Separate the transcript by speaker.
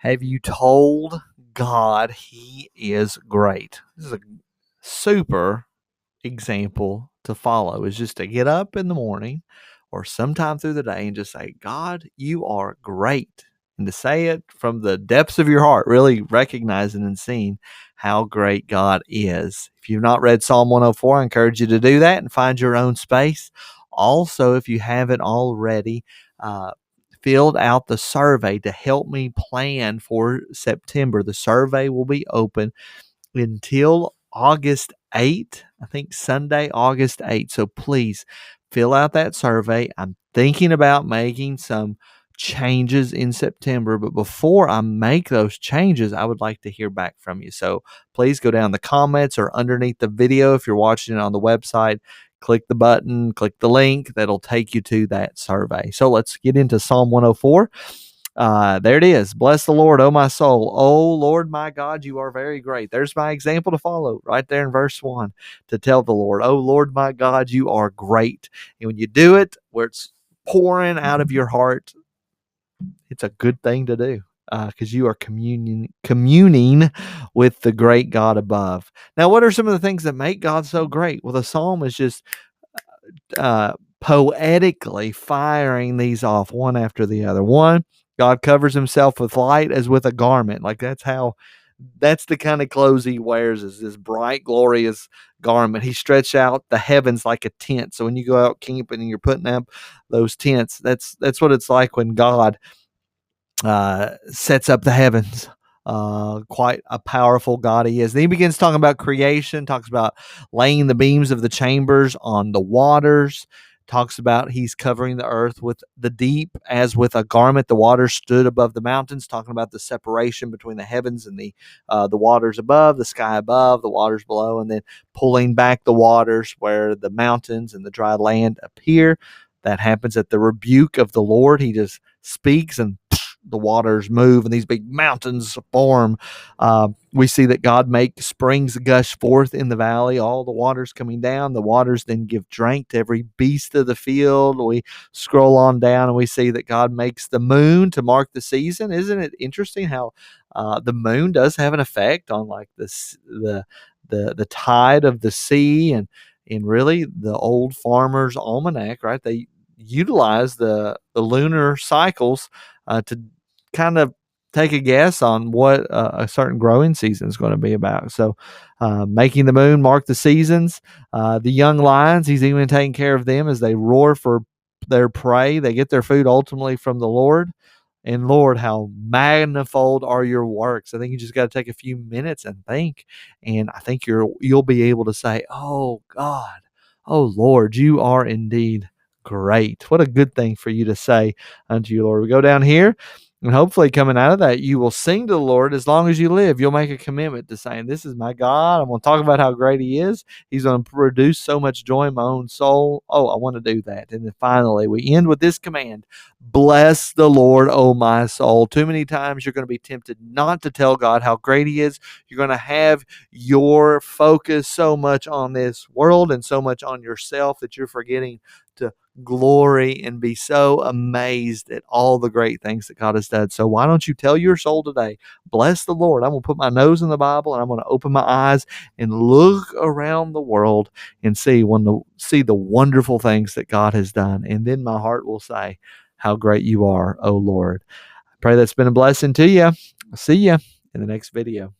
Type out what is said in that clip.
Speaker 1: Have you told God He is great? This is a super example to follow, is just to get up in the morning or sometime through the day and just say, God, you are great. And to say it from the depths of your heart, really recognizing and seeing how great God is. If you've not read Psalm 104, I encourage you to do that and find your own space. Also, if you haven't already, filled out the survey to help me plan for September. The survey will be open until August 8th, I think Sunday, August 8th. So please fill out that survey. I'm thinking about making some changes in September, but before I make those changes, I would like to hear back from you. So please go down the comments or underneath the video if you're watching it on the website. Click the button, click the link that'll take you to that survey. So let's get into Psalm 104. There it is. Bless the Lord, O my soul. O Lord, my God, you are very great. There's my example to follow right there in verse 1 to tell the Lord, O Lord, my God, you are great. And when you do it where it's pouring out of your heart, it's a good thing to do because you are communing with the great God above. Now, what are some of the things that make God so great? Well, the psalm is just poetically firing these off one after the other. One, God covers himself with light as with a garment. Like that's the kind of clothes he wears, is this bright, glorious garment. He stretched out the heavens like a tent. So when you go out camping and you're putting up those tents, that's what it's like when God sets up the heavens. Quite a powerful God he is. Then he begins talking about creation, talks about laying the beams of the chambers on the waters, talks about he's covering the earth with the deep as with a garment. The waters stood above the mountains, talking about the separation between the heavens and the waters above, the sky above, the waters below, and then pulling back the waters where the mountains and the dry land appear. That happens at the rebuke of the Lord. He just speaks and the waters move and these big mountains form. We see that God makes springs gush forth in the valley, all the waters coming down. The waters then give drink to every beast of the field. We scroll on down and we see that God makes the moon to mark the season. Isn't it interesting how the moon does have an effect on like the tide of the sea and really the old farmer's almanac, right? They utilize the lunar cycles to kind of take a guess on what a certain growing season is going to be about. So making the moon mark the seasons. The young lions, he's even taking care of them as they roar for their prey. They get their food ultimately from the Lord. And Lord, how manifold are your works. I think you just got to take a few minutes and think. And I think you'll be able to say, oh God, oh Lord, you are indeed great. What a good thing for you to say unto you, Lord. We go down here. And hopefully, coming out of that, you will sing to the Lord as long as you live. You'll make a commitment to saying, this is my God. I'm going to talk about how great he is. He's going to produce so much joy in my own soul. Oh, I want to do that. And then finally, we end with this command: bless the Lord, oh my soul. Too many times you're going to be tempted not to tell God how great he is. You're going to have your focus so much on this world and so much on yourself that you're forgetting to glory and be so amazed at all the great things that God has done. So why don't you tell your soul today, bless the Lord. I'm going to put my nose in the Bible and I'm going to open my eyes and look around the world and see the wonderful things that God has done. And then my heart will say, how great you are, oh Lord. I pray that's been a blessing to you. I'll see you in the next video.